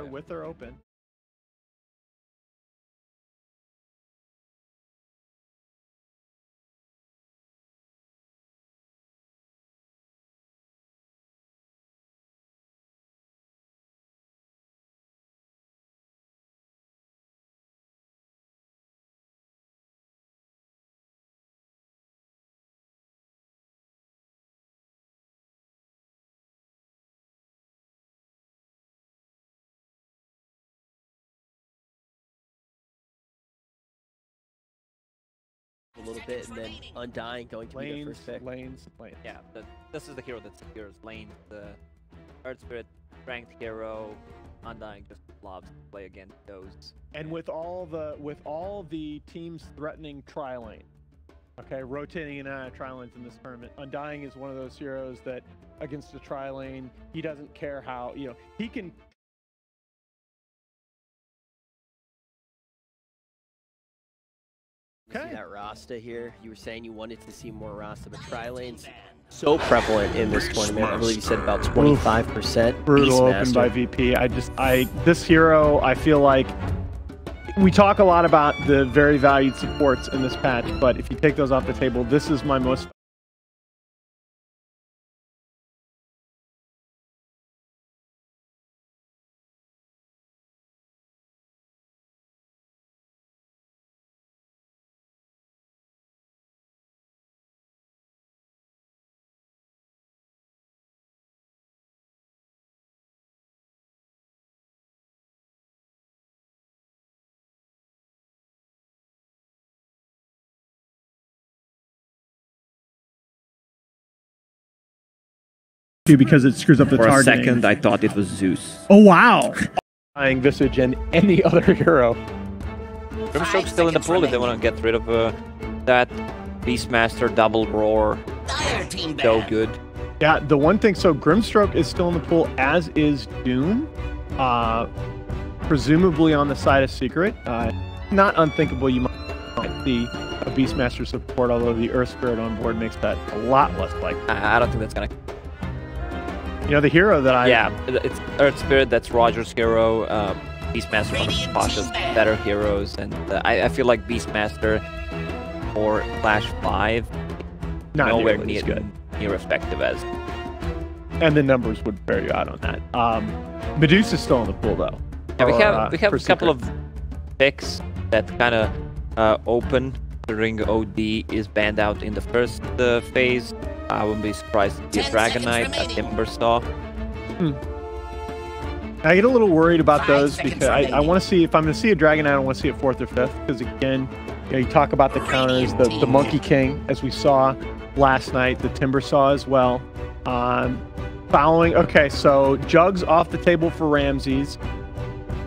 there with or open. A little bit, and then Undying going to be the first pick. Lanes. Yeah, this is the hero that secures lanes. The Earth Spirit, ranked hero, Undying just loves to play against those. And with all the teams threatening tri-lane, okay, rotating in and out of tri-lanes in this tournament, Undying is one of those heroes that against a tri-lane, he doesn't care how, you know, he can. Okay. See that Rasta here? You were saying you wanted to see more Rasta, but tri-lanes so prevalent in this tournament. I believe you said about 25%. Brutal open by VP. This hero, I feel like we talk a lot about the very valued supports in this patch, but if you take those off the table, this is my most. Because it screws up the targeting. For a second, I thought it was Zeus. Oh wow! Buying Visage and any other hero. Grimstroke's still in the pool if they want to get rid of that Beastmaster double roar. So good. Yeah, the one thing. So Grimstroke is still in the pool, as is Doom. Presumably on the side of Secret. Not unthinkable. You might see a Beastmaster support, although the Earth Spirit on board makes that a lot less likely. I don't think that's gonna. You know, the hero that I... Yeah, it's Earth Spirit, that's Roger's hero. Beastmaster, one of Pasha's better heroes. And I feel like Beastmaster or Flash 5, nowhere near effective as... And the numbers would bear you out on that. Medusa's still in the pool, though. Yeah, we have a couple of picks that kind of open. The Ring OD is banned out in the first phase. I wouldn't be surprised to see a Dragon Knight, a Timbersaw. I get a little worried about those because I want to see, if I'm going to see a Dragon Knight, I want to see it 4th or 5th. Because again, you know, you talk about the counters, the Monkey King, as we saw last night, the Timbersaw as well. Okay, so Jugs off the table for Ramses.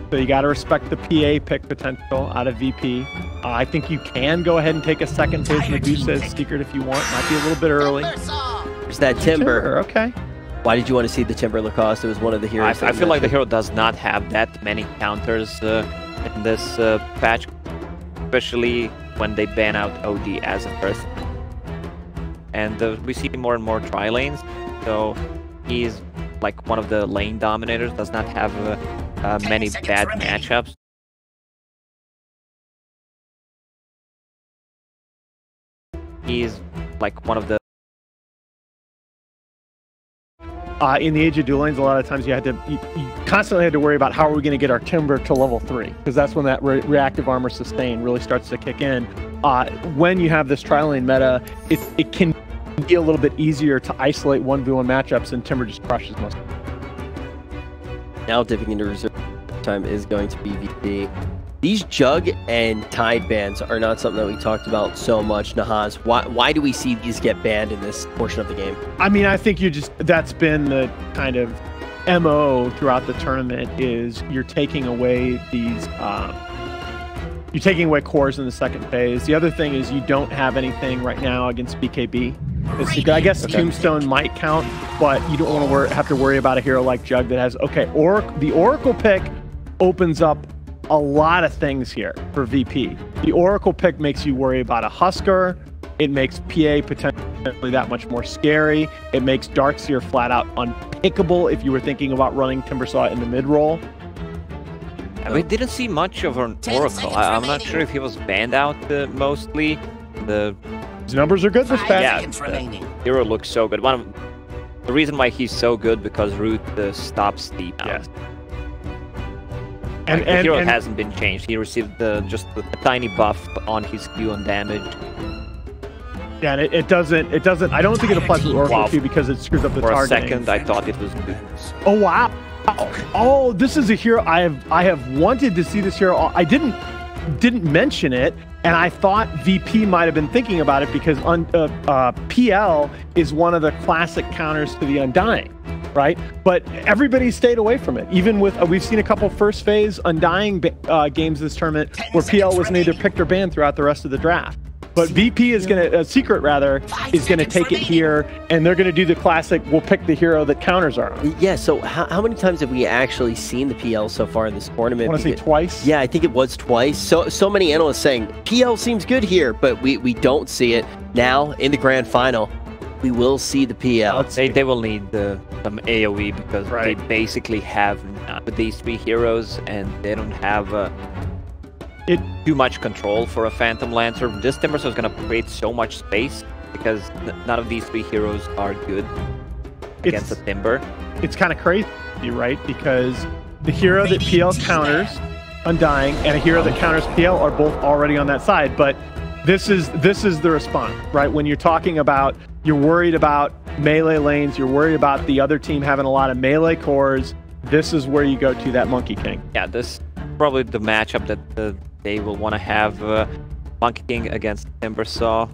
So you got to respect the PA pick potential out of VP. I think you can go ahead and take a second phase Medusa as Secret if you want. Might be a little bit early. There's that Timber. Okay. Why did you want to see the Timber Lacoste? It was one of the heroes. I feel like the hero does not have that many counters in this patch, especially when they ban out OD as a first. And we see more and more tri-lanes, so he's like one of the lane dominators, does not have many bad matchups. He's like one of the... in the Age of Duel Lanes, a lot of times you constantly had to worry about how are we going to get our Timber to level 3, because that's when that reactive armor sustain really starts to kick in. When you have this tri-lane meta, it can be a little bit easier to isolate 1v1 matchups, and Timber just crushes most. Now dipping into reserve time is going to be VP. These Jug and Tide bans are not something that we talked about so much, Nahaz. Why do we see these get banned in this portion of the game? I mean, I think that's been the kind of MO throughout the tournament, is you're taking away these, you're taking away cores in the second phase. The other thing is you don't have anything right now against BKB. I guess Tombstone might count, but you don't want to have to worry about a hero like Jug that has, the Oracle pick opens up a lot of things here for VP. The Oracle pick makes you worry about a Husker. It makes PA potentially that much more scary. It makes Darkseer flat out unpickable if you were thinking about running Timbersaw in the mid-roll. We didn't see much of an Oracle. I'm not sure if he was banned out mostly. His numbers are good this patch. Yeah, the hero looks so good. The reason why he's so good because Root stops the bounce. Yes. And the hero hasn't been changed. He received just a tiny buff on his Q and damage. Yeah, and it doesn't. I don't think it applies to Oracle Q because it screws up the targeting. For a second, I thought it was good. Oh wow! Oh, this is a hero I have wanted to see this hero. I didn't mention it, and I thought VP might have been thinking about it because PL is one of the classic counters to the Undying, right? But everybody stayed away from it. Even with we've seen a couple first phase Undying games this tournament where PL wasn't either picked or banned throughout the rest of the draft. But VP is Secret is gonna take it here, and they're gonna do the classic. We'll pick the hero that counters are on. Yeah. So how many times have we actually seen the PL so far in this tournament? I want to say twice. Yeah, I think it was twice. So many analysts saying PL seems good here, but we don't see it now in the grand final. We will see the PL. They will need some AOE because they basically have these three heroes, and they don't have too much control for a Phantom Lancer. This Timbersaw is going to create so much space because none of these three heroes are good against the Timber. It's kind of crazy, right? Because the hero that PL counters, Undying, and a hero that counters PL are both already on that side. But this is the response, right? When you're talking about, you're worried about melee lanes, you're worried about the other team having a lot of melee cores, this is where you go to that Monkey King. Yeah, this is probably the matchup that they will want to have Monkey King against Timbersaw.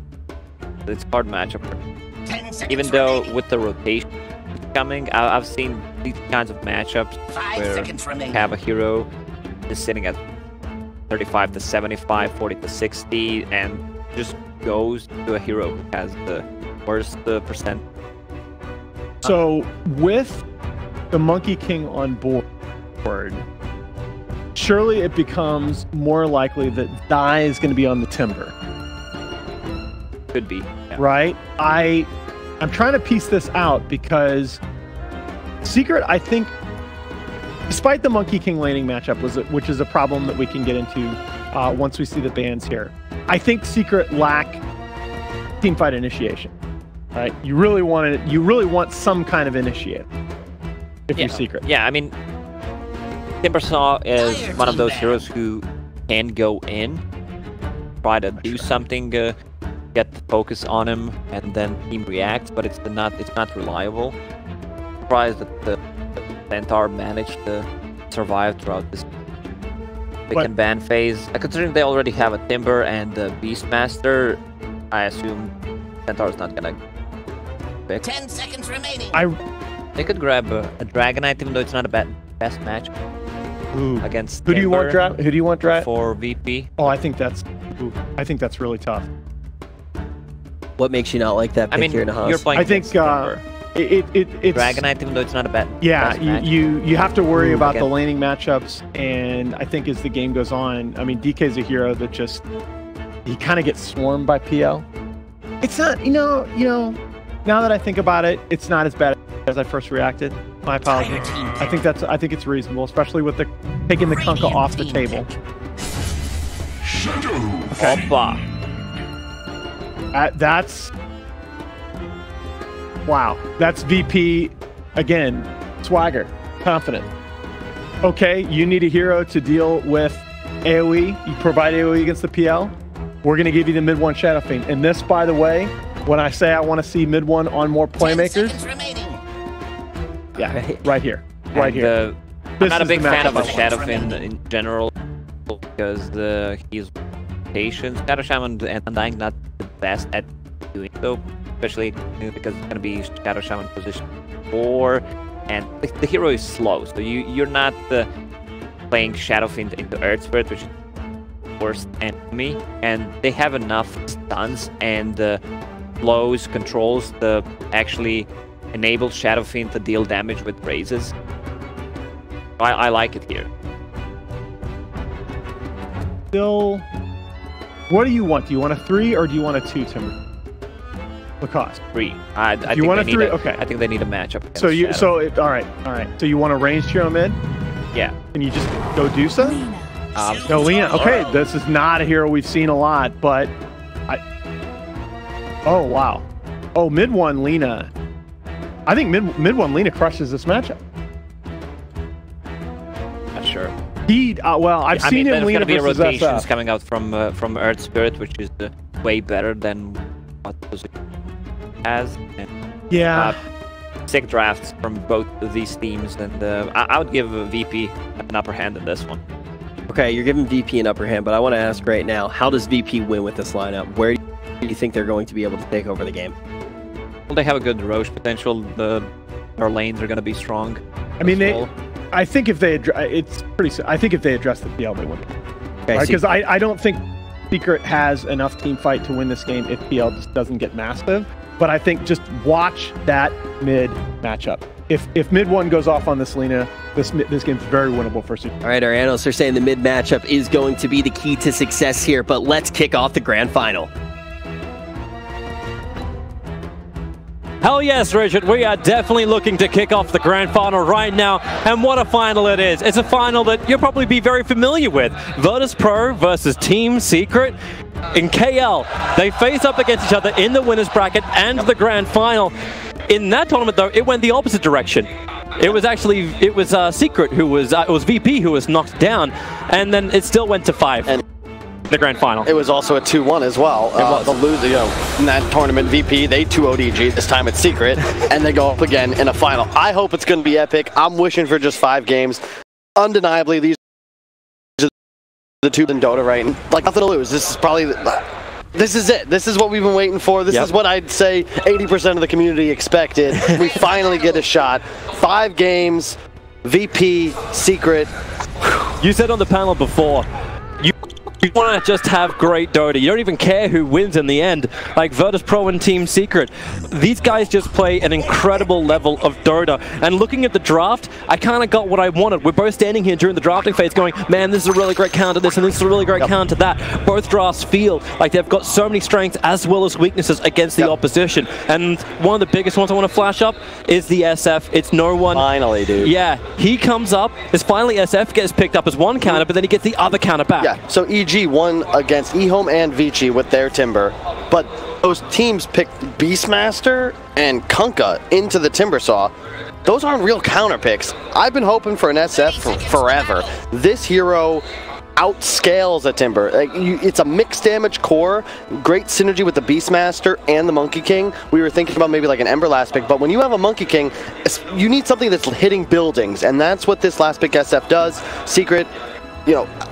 It's a hard matchup. Even though with the rotation coming, I've seen these kinds of matchups where you have a hero just sitting at 35 to 75, 40 to 60, and just goes to a hero who has the worst percent. So with the Monkey King on board, surely it becomes more likely that Die is going to be on the Timber. Could be. Yeah. Right? I'm trying to piece this out because Secret, I think, despite the Monkey King laning matchup, which is a problem that we can get into once we see the bans here, I think Secret lack teamfight initiation. Right? You really want some kind of initiate if you're Secret. Yeah, I mean, Timbersaw is one of those heroes who can go in, try to do something, get the focus on him, and then team reacts, but it's not reliable. I'm surprised that the Centaur managed to survive throughout this pick and ban phase. Considering they already have a Timber and a Beastmaster, I assume Centaur is not gonna pick. 10 seconds remaining. They could grab a Dragonite, even though it's not a best match. Against who do you want draft for VP? Oh, I think that's really tough. What makes you not like that pick here, Nahas? You're playing. I think it's Dragonite, even though it's not a best. Yeah, you have to worry about again. the laning matchups, and I think as the game goes on, I mean, DK's a hero that he kind of gets swarmed by PL. It's not, you know. Now that I think about it, it's not as bad as I first reacted. My apologies. I think it's reasonable, especially with taking the Kunkka off the table. Okay. That's wow. That's VP again. Swagger, confident. Okay, you need a hero to deal with AOE. You provide AOE against the PL. We're gonna give you the mid one Shadow Fiend. And this, by the way, when I say I want to see mid one on more playmakers, yeah, right here. I'm not a big fan of a Shadow Fiend in general because he's patient. Shadow Shaman and Undying not the best at doing so, especially because it's going to be Shadow Shaman position 4, and the hero is slow, so you're not playing Shadow Fiend into Earth Spirit, which is the worst enemy, and they have enough stuns and blows, controls to actually enable Shadow Fiend to deal damage with raises. I like it here. Still, what do you want? Do you want a 3 or do you want a 2, Timber? Lacoste. 3. You want a 3? Okay. I think they need a matchup. So all right. So you want a ranged hero mid? Yeah. Can you just go do so? No, Lena. Okay, this is not a hero we've seen a lot, but oh, wow. Oh, mid one Lena. I think mid one Lena crushes this matchup. Not sure. Well, I've seen him Lena be versus rotations SF. coming out from Earth Spirit, which is way better than what was has. And, Yeah. sick drafts from both of these teams, and I would give VP an upper hand in this one. Okay, you're giving VP an upper hand, but I want to ask right now, how does VP win with this lineup? Where do you think they're going to be able to take over the game? Well, they have a good Roche potential. Their lanes are going to be strong. I mean, I think if they I think if they address the PL, they win. Okay, Because I don't think Secret has enough team fight to win this game if PL just doesn't get massive. But I think just watch that mid matchup. If mid one goes off on this Lena, this game's very winnable for Secret. All right, our analysts are saying the mid matchup is going to be the key to success here, but let's kick off the grand final. Hell yes, Richard. We are definitely looking to kick off the grand final right now. And what a final it is. It's a final that you'll probably be very familiar with. Virtus Pro versus Team Secret. In KL, they face up against each other in the winner's bracket and the grand final. In that tournament, though, it went the opposite direction. It was Secret who was, it was VP who was knocked down, and then it still went to 5. And the grand final. It was also a 2-1 as well. The loser, in that tournament, VP, they 2-0'd EG. This time it's Secret, and they go up again in a final. I hope it's going to be epic. I'm wishing for just 5 games. Undeniably, these are the two in Dota, right? Like, nothing to lose. This is probably... This is it. This is what we've been waiting for. This is what I'd say 80% of the community expected. We finally get a shot. 5 games, VP, Secret. You said on the panel before, you want to just have great Dota. You don't even care who wins in the end. Like Virtus Pro and Team Secret. These guys just play an incredible level of Dota. And looking at the draft, I kind of got what I wanted. We're both standing here during the drafting phase going, man, this is a really great counter to this, and this is a really great counter to that. Both drafts feel like they've got so many strengths as well as weaknesses against the opposition. And one of the biggest ones I want to flash up is the SF. It's no one. Finally, dude. Yeah, he comes up. It's finally SF gets picked up as one counter, but then he gets the other counter back. Yeah, so EG won against eHome and Vici with their Timber, but those teams picked Beastmaster and Kunkka into the Timbersaw. Those aren't real counter picks. I've been hoping for an SF for forever. This hero outscales a Timber. It's a mixed damage core, great synergy with the Beastmaster and the Monkey King. We were thinking about maybe like an Ember last pick, but when you have a Monkey King, you need something that's hitting buildings, and that's what this last pick SF does. Secret,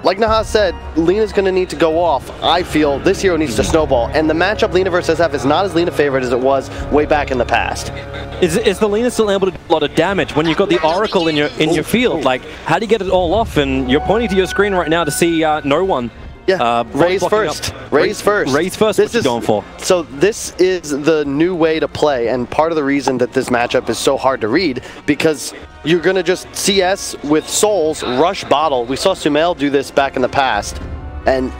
like Nahas said, Lena's going to need to go off. I feel this hero needs to snowball, and the matchup Lena versus SF is not as Lena favorite as it was way back in the past. Is the Lena still able to do a lot of damage when you've got the Oracle in your field? Like, how do you get it all off? And you're pointing to your screen right now to see no one. Yeah, raise first. Raise first. Raise first, what you going for? So this is the new way to play, and part of the reason that this matchup is so hard to read, because you're going to just CS with Souls, rush bottle. We saw Sumail do this back in the past, and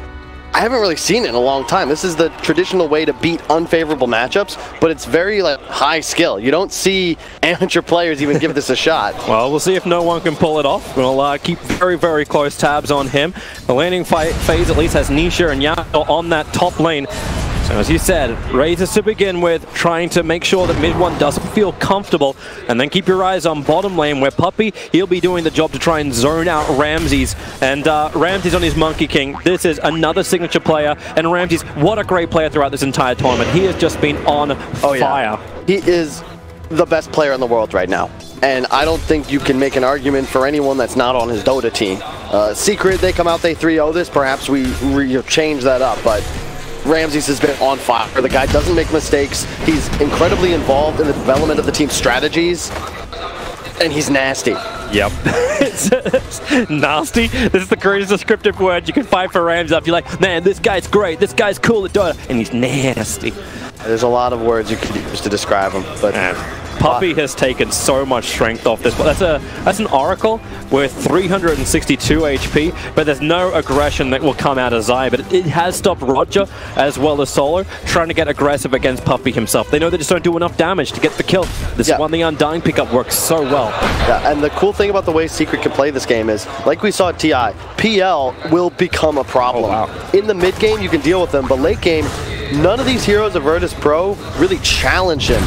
I haven't really seen it in a long time. This is the traditional way to beat unfavorable matchups, but it's very high skill. You don't see amateur players even give this a shot. Well, we'll see if no one can pull it off. We'll keep very, very close tabs on him. The laning phase at least has Nisha and Yao on that top lane. So as you said, Razors to begin with, trying to make sure that mid one doesn't feel comfortable, and then keep your eyes on bottom lane where Puppey, he'll be doing the job to try and zone out Ramses. And Ramses on his Monkey King. This is another signature player, and Ramses, what a great player throughout this entire tournament. He has just been on fire. Yeah. He is the best player in the world right now. And I don't think you can make an argument for anyone that's not on his Dota team. Secret, they come out, they 3-0 this. Perhaps we change that up, but Ramses has been on fire. The guy doesn't make mistakes. He's incredibly involved in the development of the team's strategies, and he's nasty. Yep. it's nasty. This is the greatest descriptive word you can find for Ramses. You're like, man, this guy's great. This guy's cool at Dota, and he's nasty. There's a lot of words you could use to describe him, but Puppey has taken so much strength off this. That's an Oracle with 362 HP, but there's no aggression that will come out of Zai. But it has stopped Roger as well as Solo trying to get aggressive against Puppey himself. They know they just don't do enough damage to get the kill. This is when the Undying pickup works so well. Yeah, and the cool thing about the way Secret can play this game is, like we saw at TI, PL will become a problem. Oh, wow. In the mid game, you can deal with them, but late game, none of these heroes of Virtus Pro really challenge him.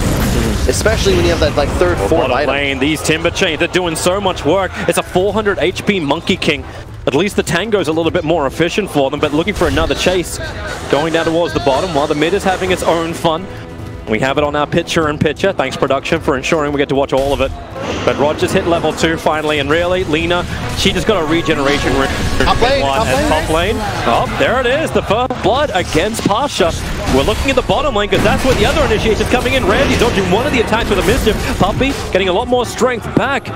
Especially when you have that like third, fourth item. Lane, these Timber Chains are doing so much work. It's a 400 HP Monkey King. At least the Tango's a little bit more efficient for them, but looking for another chase. Going down towards the bottom while the mid is having its own fun. We have it on our picture-in-picture. Thanks, production, for ensuring we get to watch all of it. But Rogers hit level 2 finally, and really, Lina, she just got a regeneration ring. Top lane. Oh, there it is, the first blood against Pasha. We're looking at the bottom lane, because that's where the other initiation's coming in. Randy dodging one of the attacks with a mischief. Puppey getting a lot more strength back.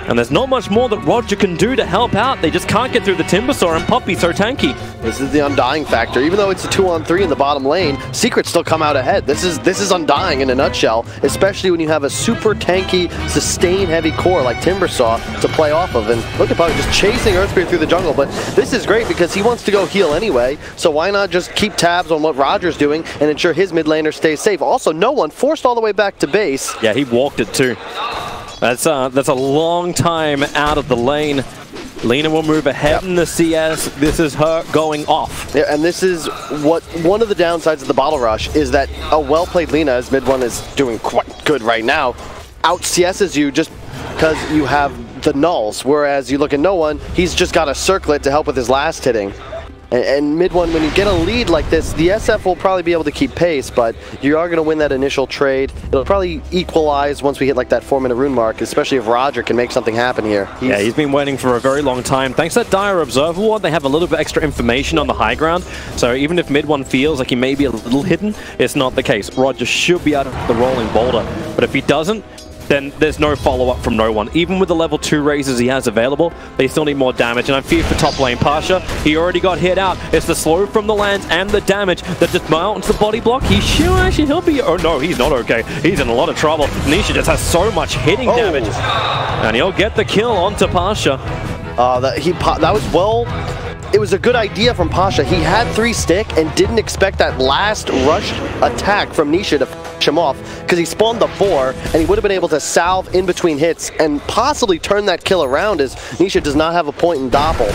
And there's not much more that Roger can do to help out. They just can't get through the Timbersaw, and Puppey so tanky. This is the Undying factor. Even though it's a 2-on-3 in the bottom lane, Secret still come out ahead. This is Undying in a nutshell, especially when you have a super tanky, sustain-heavy core like Timbersaw to play off of. And look at Puppey just chasing Earthspear through the jungle. But this is great because he wants to go heal anyway, so why not just keep tabs on what Roger's doing and ensure his mid laner stays safe. Also, no one forced all the way back to base. Yeah, he walked it too. That's a long time out of the lane. Lina will move ahead in the CS. This is her going off. Yeah, and this is what one of the downsides of the Bottle Rush is that a well-played Lina, as mid one is doing quite good right now, out CS's you just because you have the nulls, whereas you look at no one, he's just got a circlet to help with his last hitting. And mid one, when you get a lead like this, the SF will probably be able to keep pace, but you are going to win that initial trade. It'll probably equalize once we hit like that 4-minute rune mark, especially if Roger can make something happen here. He's been waiting for a very long time. Thanks to that Dire Observer Ward, they have a little bit extra information on the high ground, so even if mid one feels like he may be a little hidden, it's not the case. Roger should be out of the rolling boulder, but if he doesn't, then there's no follow-up from no one. Even with the level 2 raises he has available, they still need more damage, and I fear for top lane Pasha. He already got hit out. It's the slow from the lands and the damage that just mounts the body block. He'll be... Oh no, he's not okay. He's in a lot of trouble. Nisha just has so much hitting damage, and he'll get the kill onto Pasha. That was well... It was a good idea from Pasha. He had 3 stick and didn't expect that last rush attack from Nisha to finish him off because he spawned the 4 and he would have been able to salve in between hits and possibly turn that kill around as Nisha does not have a point in Doppel.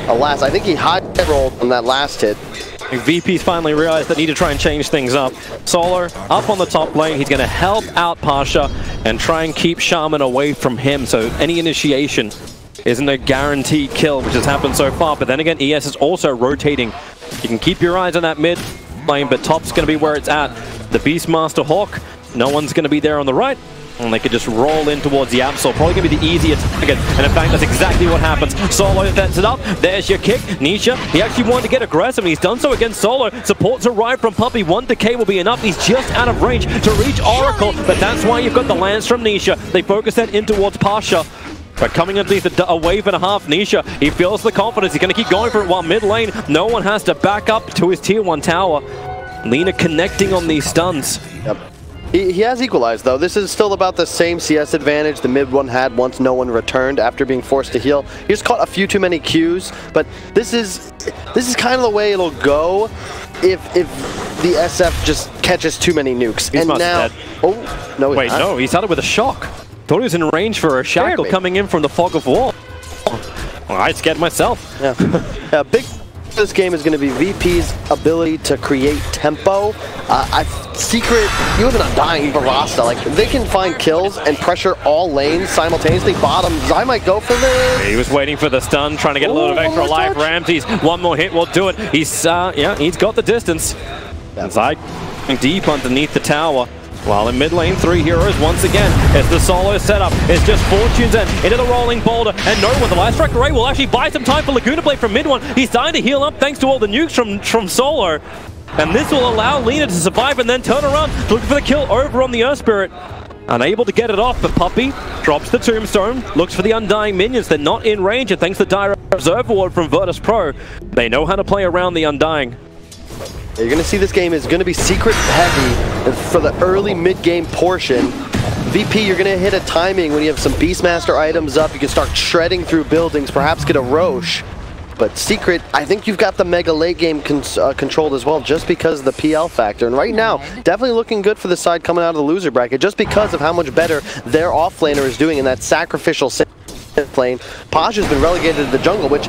Alas, I think he high rolled on that last hit. VP's finally realized they need to try and change things up. Solar up on the top lane. He's going to help out Pasha and try and keep Shaman away from him, so any initiation isn't a guaranteed kill, which has happened so far. But then again, ES is also rotating. You can keep your eyes on that mid lane, but top's going to be where it's at. The Beastmaster Hawk, no one's going to be there on the right, and they could just roll in towards the Absol. Probably going to be the easier target, and in fact, that's exactly what happens. Solo sets it up. There's your kick. Nisha, he actually wanted to get aggressive, and he's done so against Solo. Supports arrive from Puppey. 1 decay will be enough. He's just out of range to reach Oracle, but that's why you've got the lance from Nisha. They focus that in towards Pasha. But coming at least a wave and a half, Nisha, he feels the confidence. He's going to keep going for it while mid lane, no one has to back up to his tier 1 tower. Lina connecting on these stuns. Yep. He has equalized, though. This is still about the same CS advantage the mid one had once no one returned after being forced to heal. He just caught a few too many Qs, but this is kind of the way it'll go if the SF just catches too many nukes. He's and now, dead. oh no, wait, no, he started with a shock. Thought he was in range for a shackle coming in from the fog of war. Well, I scared myself. Yeah, big. This game is going to be VP's ability to create tempo. Secret, you have an Undying Barasta. Like, they can find kills and pressure all lanes simultaneously. Bottom, Zai might go for this. He was waiting for the stun, trying to get a little bit extra life. Ramses, 1 more hit will do it. He's, yeah, he's got the distance. Zai deep underneath the tower. While in mid lane, 3 heroes once again. It's the solo setup. It's just Fortune's into the rolling boulder. And no one, the Light Strike Array will actually buy some time for Laguna Blade from mid one. He's starting to heal up thanks to all the nukes from Solo. And this will allow Lina to survive and then turn around, looking for the kill over on the Earth Spirit. Unable to get it off, but Puppey drops the Tombstone, looks for the Undying minions. They're not in range, and thanks to the Dire Observer Ward from Virtus Pro, they know how to play around the Undying. You're going to see this game is going to be Secret heavy for the early mid-game portion. VP, you're going to hit a timing when you have some Beastmaster items up. You can start shredding through buildings, perhaps get a Roche. But Secret, I think you've got the mega late game controlled as well, just because of the PL factor. And right now, definitely looking good for the side coming out of the loser bracket, just because of how much better their offlaner is doing in that sacrificial lane. Pasha's been relegated to the jungle, which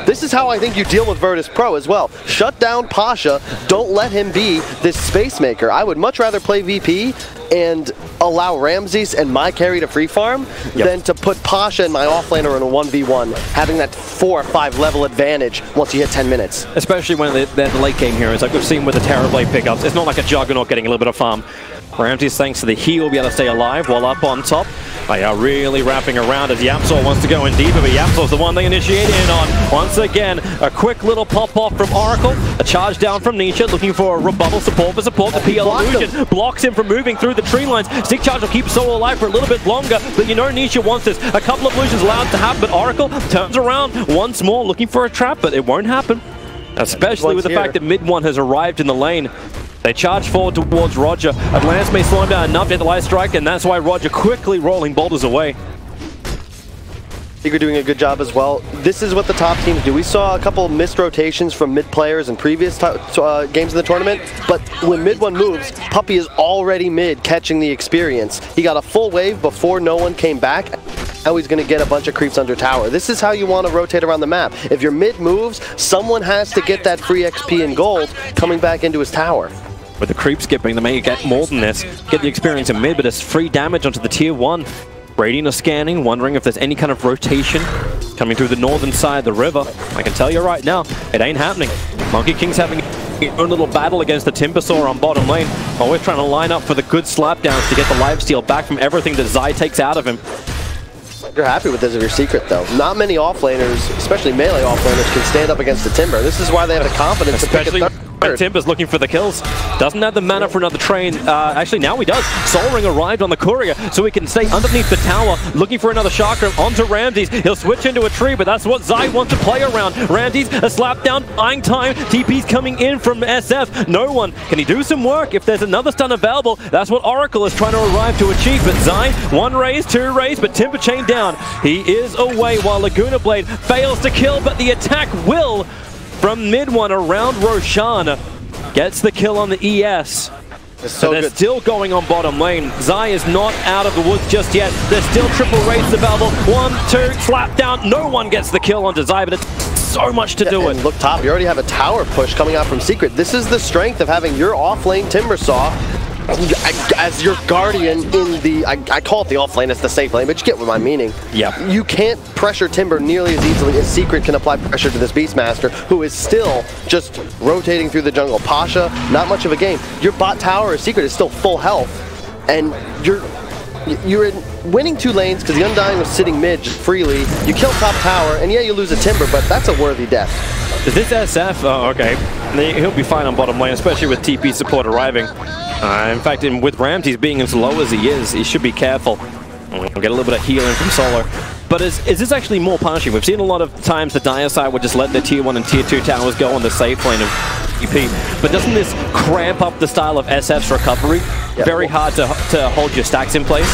this is how I think you deal with Virtus Pro as well. Shut down Pasha, don't let him be this space maker. I would much rather play VP and allow Ramses and my carry to free farm than to put Pasha and my offlaner in a 1v1, having that 4 or 5 level advantage once you hit 10 minutes. Especially when they're the late game heroes, like we've seen with the Terrorblade pickups. It's not like a Juggernaut getting a little bit of farm. Ramses, thanks to the heal, will be able to stay alive while up on top. They are really wrapping around as Yapzor wants to go in deeper, but Yapzor's the one they initiate in on. Once again, a quick little pop-off from Oracle, a charge down from Nisha, looking for a rebuttal support for support. The PL illusion blocks him from moving through the tree lines. Stick charge will keep Solo alive for a little bit longer, but you know Nisha wants this. A couple of illusions allowed to happen, but Oracle turns around once more, looking for a trap, but it won't happen. Especially with the fact that mid-1 has arrived in the lane. They charge forward towards Roger. Atlantis may slow him down enough to hit the light strike, and that's why Roger quickly rolling boulders away. Secret doing a good job as well. This is what the top teams do. We saw a couple missed rotations from mid players in previous games in the tournament, but when mid one moves, Puppey is already mid catching the experience. He got a full wave before no one came back. Now he's going to get a bunch of creeps under tower. This is how you want to rotate around the map. If your mid moves, someone has to get that free XP and gold coming back into his tower. With the creep skipping, they may get more than this. Get the experience in mid, but it's free damage onto the tier 1. Radiant is scanning, wondering if there's any kind of rotation coming through the northern side of the river. I can tell you right now, it ain't happening. Monkey King's having his own little battle against the Timbersaw on bottom lane. Always trying to line up for the good slapdowns to get the lifesteal back from everything that Zai takes out of him. You're happy with this if you're Secret, though. Not many offlaners, especially melee offlaners, can stand up against the Timber. This is why they have the confidence to pick a third. Timber's looking for the kills. Doesn't have the mana for another train. Actually, now he does. Soul Ring arrived on the courier, so he can stay underneath the tower, looking for another chakra onto Ramses. He'll switch into a tree, but that's what Zai wants to play around. Ramses, a slap down, buying time. TP's coming in from SF. No one. Can he do some work? If there's another stun available, that's what Oracle is trying to arrive to achieve. But Zai, 1 raise, 2 raise, but Timber chain down. He is away while Laguna Blade fails to kill, but the attack will from mid-1 around Roshan. Gets the kill on the ES. So they're still going on bottom lane. Zai is not out of the woods just yet. There's still triple raids available. 1, 2, slap down. No one gets the kill onto Zai, but it's so much to do it. Look top, you already have a tower push coming out from Secret. This is the strength of having your off-lane Timbersaw as your guardian in the, I call it the off lane, it's the safe lane, but you get what I'm meaning. Yeah. You can't pressure Timber nearly as easily as Secret can apply pressure to this Beastmaster, who is still just rotating through the jungle. Pasha, not much of a game. Your bot tower, Secret, is still full health, and you're winning 2 lanes because the Undying was sitting mid just freely. You kill top tower, and yeah, you lose a Timber, but that's a worthy death. Is this SF? Oh, okay. He'll be fine on bottom lane, especially with TP support arriving. In fact, with Ramses being as low as he is, he should be careful. We'll get a little bit of healing from Solo. But is this actually more punishing? We've seen a lot of times the dire side would just let their tier 1 and tier 2 towers go on the safe lane of TP. But doesn't this cramp up the style of SF's recovery? Yeah, very hard to hold your stacks in place.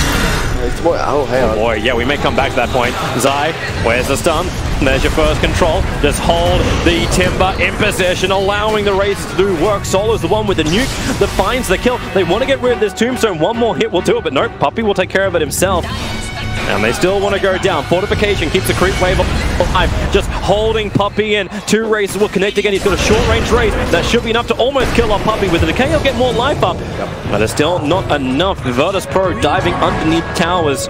Oh, hang on. Oh boy, yeah, we may come back to that point. Zai, where's the stun? There's your first control. Just hold the Timber in position, allowing the Razors to do work. Solo's the one with the nuke that finds the kill. They want to get rid of this Tombstone. 1 more hit will do it, but nope, Puppey will take care of it himself. And they still want to go down. Fortification keeps the creep wave alive. Just holding Puppey in. 2 races will connect again. He's got a short-range race. That should be enough to almost kill off Puppey. With the decay, he'll get more life up. But it's still not enough. Virtus Pro diving underneath towers.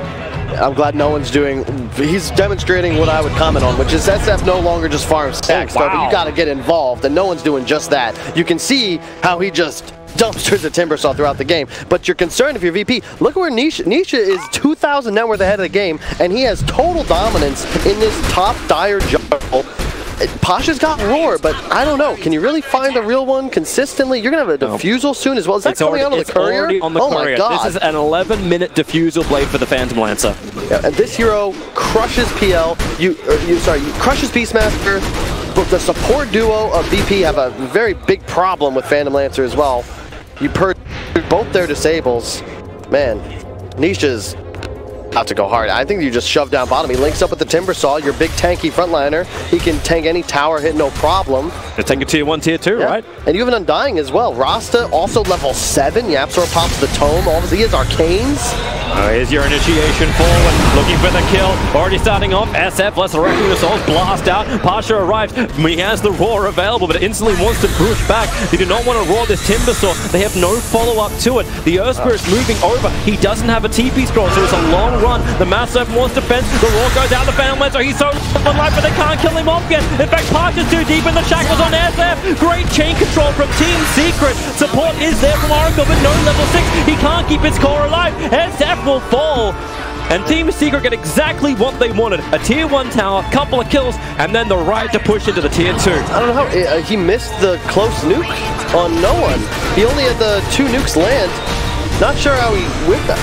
I'm glad no one's doing, he's demonstrating what I would comment on, which is SF no longer just farms stacks, but you got to get involved, and no one's doing just that. You can see how he just dumpsters the Timbersaw throughout the game, but you're concerned if you're VP. Look at where Nisha is 2,000 net worth ahead of the game, and he has total dominance in this top dire jungle. Pasha's got Roar, but I don't know. Can you really find a real one consistently? You're going to have a Defusal soon as well. Is that coming out of the courier? On the courier. My God. This is an 11-minute Defusal blade for the Phantom Lancer. Yeah, and this hero crushes PL. You crushes Beastmaster. But the support duo of VP have a very big problem with Phantom Lancer as well. You purge both their disables. Man, Nisha's about to go hard. I think you just shove down bottom. He links up with the Timber Saw, your big tanky frontliner. He can tank any tower hit, no problem. Just tank a tier 1, tier 2, right? And you have an Undying as well. Rasta also level 7. Yapzor pops the Tome. All of he has Arcanes. Here's your initiation forward, looking for the kill. Already starting off. SF lets the Wrecking the Souls blast out. Pasha arrives. He has the Roar available, but instantly wants to push back. They do not want to roar this Timber Saw. They have no follow-up to it. The Earth Spirit's moving over. He doesn't have a TP scroll, so it's a long run. The Mass Serpent wants defense. The Roar goes out the Phantom Lancer. He's so on life, but they can't kill him off yet. In fact, Pasha's too deep in the shackles on SF. Great chain control from Team Secret. Support is there from Oracle, but no level 6. He can't keep his core alive. SF will fall. And Team Secret get exactly what they wanted. A tier 1 tower, couple of kills, and then the right to push into the tier 2. I don't know how he missed the close nuke on no one. He only had the 2 nukes land. Not sure how he whipped that.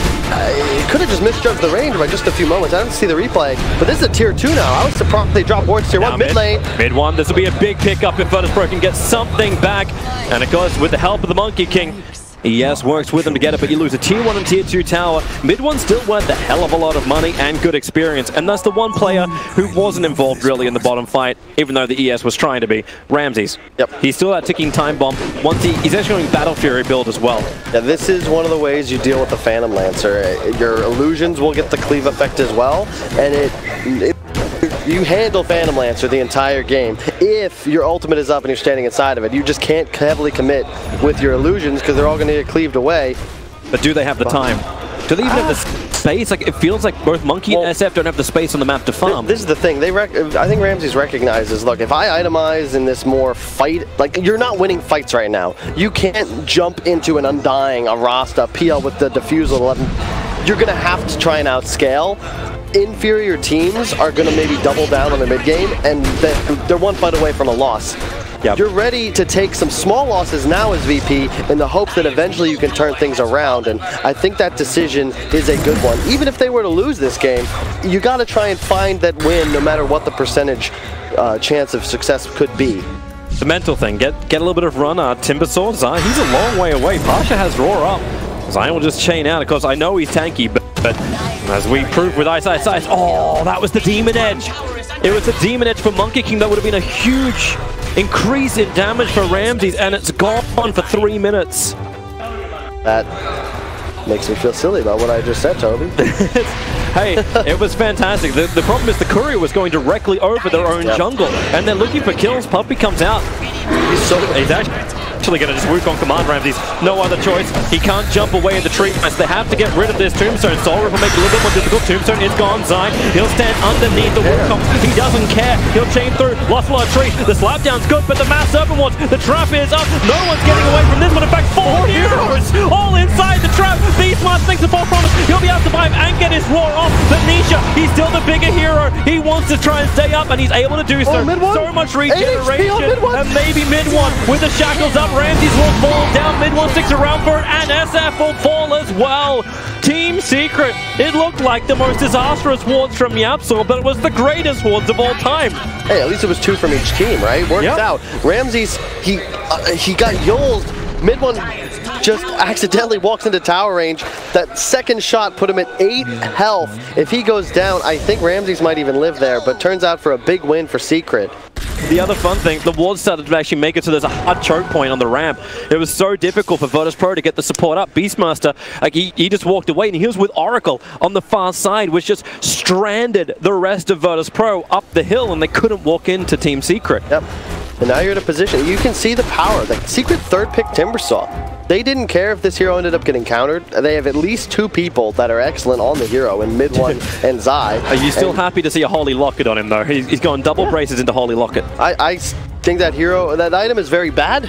He could have just misjudged the range by just a few moments. I didn't see the replay, but this is a tier 2 now. I was surprised they dropped boards tier 1 mid lane. Mid 1, this will be a big pickup if Virtus.pro can get something back. And of course, with the help of the Monkey King, yes, works with them to get it, but you lose a tier 1 and tier 2 tower. Mid 1's still worth a hell of a lot of money and good experience, and that's the one player who wasn't involved really in the bottom fight, even though the ES was trying to be. Ramses. Yep. He's still that ticking time bomb. Once he's actually going Battle Fury build as well. Yeah, this is one of the ways you deal with the Phantom Lancer. Your illusions will get the cleave effect as well, and you handle Phantom Lancer the entire game. If your ultimate is up and you're standing inside of it, you just can't heavily commit with your illusions because they're all going to get cleaved away. But do they have the time? Do they even have the space? Like, it feels like both Monkey and SF don't have the space on the map to farm. This is the thing. I think Ramses recognizes, look, if I itemize in this more fight, like, you're not winning fights right now. You can't jump into an Undying, a Rasta, PL with the Diffusal 11. You're going to have to try and outscale. Inferior teams are going to maybe double down on the mid game, and they're one fight away from a loss. Yep. You're ready to take some small losses now as VP in the hopes that eventually you can turn things around, and I think that decision is a good one. Even if they were to lose this game, you got to try and find that win no matter what the percentage chance of success could be. The mental thing, get a little bit of run. Timber Saw, Zion, he's a long way away. Pasha has Roar up. Zion will just chain out. Of course, I know he's tanky, but as we proved with Ice, oh, that was the Demon Edge. It was the Demon Edge for Monkey King. That would have been a huge increase in damage for Ramses, and it's gone for 3 minutes. That makes me feel silly about what I just said, Toby. Hey, it was fantastic. The problem is the courier was going directly over their own jungle, and they're looking for kills. Puppy comes out. He's actually going to just Wukong command Ramses. No other choice. He can't jump away in the tree. They have to get rid of this Tombstone. Soul Rip will make it a little bit more difficult. Tombstone is gone. Zion, he'll stand underneath the Wukong. He doesn't care. He'll chain through. Lost a lot of tree. The slapdown's good, but the Mass Serpent wants. The trap is up. No one's getting away from this, but in fact, 4 heroes all inside the trap. Beastmaster thinks the ball promise. He'll be able to survive and get his Roar off. But Nisha, he's still the bigger hero. He wants to try and stay up, and he's able to do so. So much regeneration, and maybe mid 1 with the shackles up. Ramses will fall down. Mid 1 sticks around for it, and SF will fall as well. Team Secret, it looked like the most disastrous hordes from Yapzor, but it was the greatest hordes of all time. Hey, at least it was 2 from each team, right? Worked out. Ramses, he got yoled. Mid 1 just accidentally walks into tower range. That second shot put him at 8 health. If he goes down, I think Ramses might even live there, but turns out for a big win for Secret. The other fun thing, the ward started to actually make it so there's a hard choke point on the ramp. It was so difficult for Virtus.pro to get the support up. Beastmaster, like he just walked away, and he was with Oracle on the far side, which just stranded the rest of Virtus.pro up the hill, and they couldn't walk into Team Secret. Yep. And now you're in a position, you can see the power. Like, Secret third pick Timbersaw. They didn't care if this hero ended up getting countered. They have at least 2 people that are excellent on the hero in mid 1 and Zai. Are you still happy to see a Holy Locket on him, though? He's gone double braces into Holy Locket. I think that that item is very bad,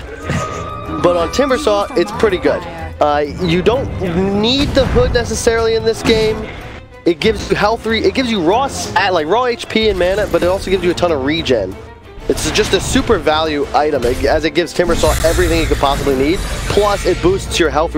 but on Timbersaw, it's pretty good. You don't need the hood necessarily in this game. It gives you health, it gives you raw HP and mana, but it also gives you a ton of regen. It's just a super value item, as it gives Timbersaw everything he could possibly need, plus it boosts your health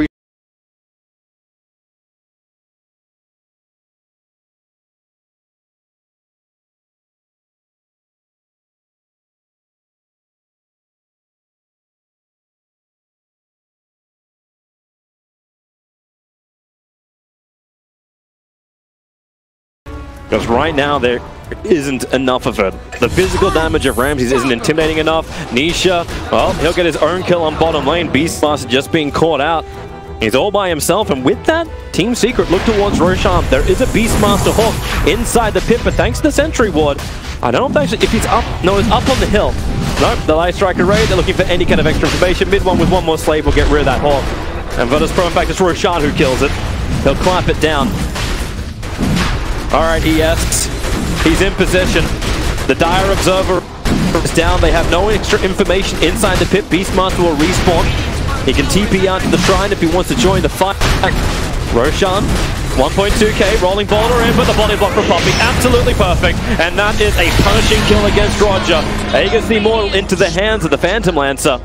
Because right now there isn't enough of it. The physical damage of Ramses isn't intimidating enough. Nisha, well, he'll get his own kill on bottom lane. Beastmaster just being caught out. He's all by himself, and with that, Team Secret look towards Roshan. There is a Beastmaster hook inside the pit, but thanks to the sentry ward, I don't know if he's up. No, he's up on the hill. Nope, the Light Striker raid, they're looking for any kind of extra information. Mid one with one more slave will get rid of that hawk. And Virtus Pro, in fact, it's Roshan who kills it. He'll clamp it down. Alright, ES. He's in position. The Dire Observer is down. They have no extra information inside the pit. Beastmaster will respawn. He can TP out to the shrine if he wants to join the fight. Roshan, 1.2k, rolling boulder in, but the body block from Poppy, absolutely perfect. And that is a punishing kill against Roger. Aegis the Immortal into the hands of the Phantom Lancer.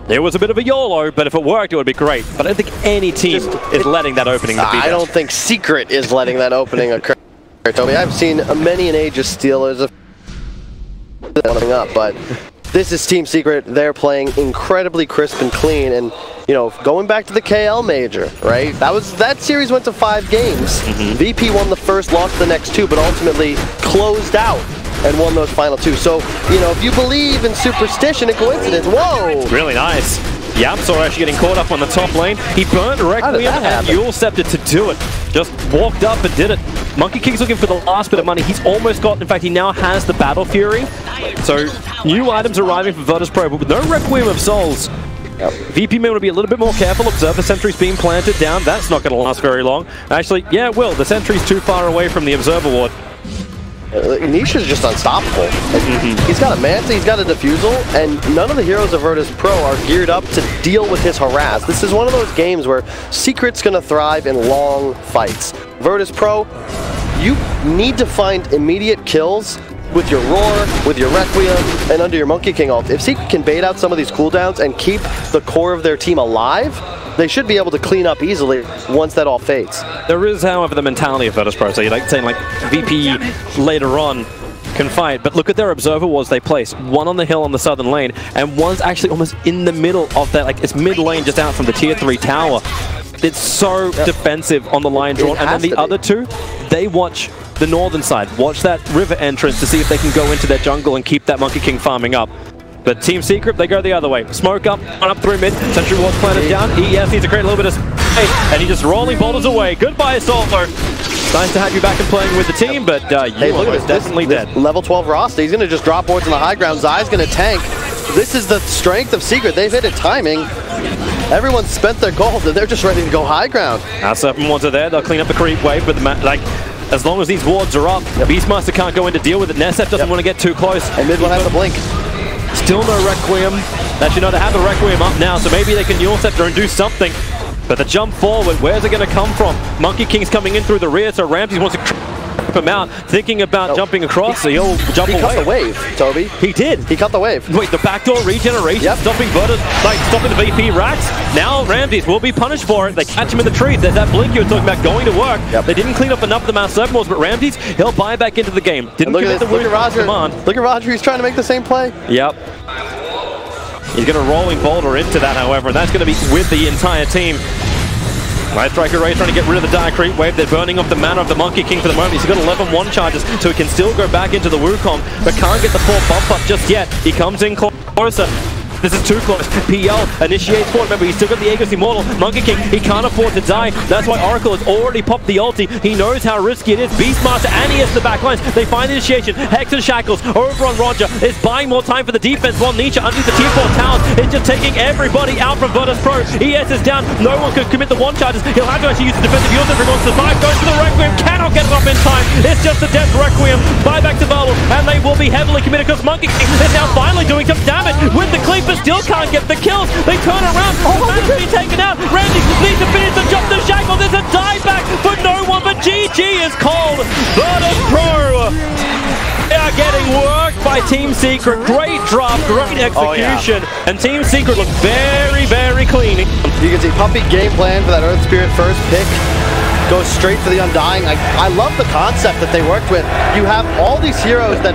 It was a bit of a YOLO, but if it worked, it would be great. But I don't think any team is letting that opening be I don't think Secret is letting that opening occur. Toby, I've seen many an Aegis Steelers of up, but this is Team Secret. They're playing incredibly crisp and clean, and you know, going back to the KL Major, right? That series went to 5 games. VP won the first, lost the next 2, but ultimately closed out and won those final 2. So, you know, if you believe in superstition and coincidence, whoa! Really nice. Yamsor actually getting caught up on the top lane. He burnt Requiem and Yule Scepter to do it. Just walked up and did it. Monkey King's looking for the last bit of money. He's almost got, in fact, he now has the Battle Fury. So, new items arriving for Virtus Pro, but with no Requiem of Souls. VP may want to be a little bit more careful. Observe the sentry's being planted down. That's not going to last very long. Actually, yeah, it will. The sentry's too far away from the Observer ward. Nisha's just unstoppable. He's got a Manta, he's got a Diffusal, and none of the heroes of Virtus Pro are geared up to deal with his harass. This is one of those games where Secret's going to thrive in long fights. Virtus Pro, you need to find immediate kills with your Roar, with your Requiem, and under your Monkey King ult. If Secret can bait out some of these cooldowns and keep the core of their team alive, they should be able to clean up easily once that all fades. There is, however, the mentality of Virtus Pro. So you're like saying, like, VP later on can fight, but look at their Observer wards they place. One on the hill on the southern lane, and one's actually almost in the middle of that, like, it's mid lane just out from the tier 3 tower. It's so defensive on the line drawn, and then the other two, they watch the northern side, watch that river entrance to see if they can go into their jungle and keep that Monkey King farming up. But Team Secret, they go the other way. Smoke up, run up through mid, sentry ward's planted down. ES needs to create a little bit of space, and he's just rolling boulders away. Goodbye, Solar. Nice to have you back and playing with the team, but you are definitely dead. Level 12 roster, he's going to just drop boards on the high ground. Zai's going to tank. This is the strength of Secret. They've hit it timing. Everyone's spent their gold, and they're just ready to go high ground. Now certain ones are there. They'll clean up the creep wave, but as long as these wards are up, Beastmaster can't go in to deal with it. Nesep doesn't want to get too close. And mid one has to blink. Still no Requiem. They should know to have the Requiem up now, so maybe they can Yule Scepter and do something. But the jump forward, where's it going to come from? Monkey King's coming in through the rear, so Ramses wants to trip him out, thinking about jumping across, so he'll jump away. He cut the wave, Toby. He did. He cut the wave. Wait, the backdoor regeneration, stopping Virtus, stopping the VP racks. Now Ramses will be punished for it. They catch him in the trees. There's that blink you were talking about going to work. They didn't clean up enough of the Mount Serpent, but Ramses, he'll buy back into the game. Didn't commit the look at Roger. Command. Look at Roger, he's trying to make the same play. Yep. He's going to rolling boulder into that, however, and that's going to be with the entire team. Light Striker Ray trying to get rid of the Dire Creep Wave. They're burning off the mana of the Monkey King for the moment. He's got 11 1-charges, so he can still go back into the Wukong, but can't get the full bump up just yet. He comes in closer. This is too close. PL initiates forward. Remember, he's still got the Aegis Immortal. Monkey King, he can't afford to die. That's why Oracle has already popped the ulti. He knows how risky it is. Beastmaster and he has the back lines. They find the initiation. Hex and Shackles over on Roger. Is buying more time for the defense while Nietzsche underneath the tier 4 towers is just taking everybody out from Virtus Pro. ES is down. No one can commit the 1-charges. He'll have to actually use the defensive use if he wants to survive. Goes for the Requiem. Cannot get it up in time. It's just a death Requiem. Buyback to Valor. And they will be heavily committed because Monkey King is now finally doing some damage with the cleave, but still can't get the kills. They turn around. The man's being taken out. Randy needs to finish the jump to Shackle. There's a dieback for no one, but GG is called. Virtus Pro. They are getting worked by Team Secret. Great draft, great execution. And Team Secret look very, very clean. You can see Puppy game plan for that Earth Spirit first pick. Goes straight for the Undying. I love the concept that they worked with. You have all these heroes that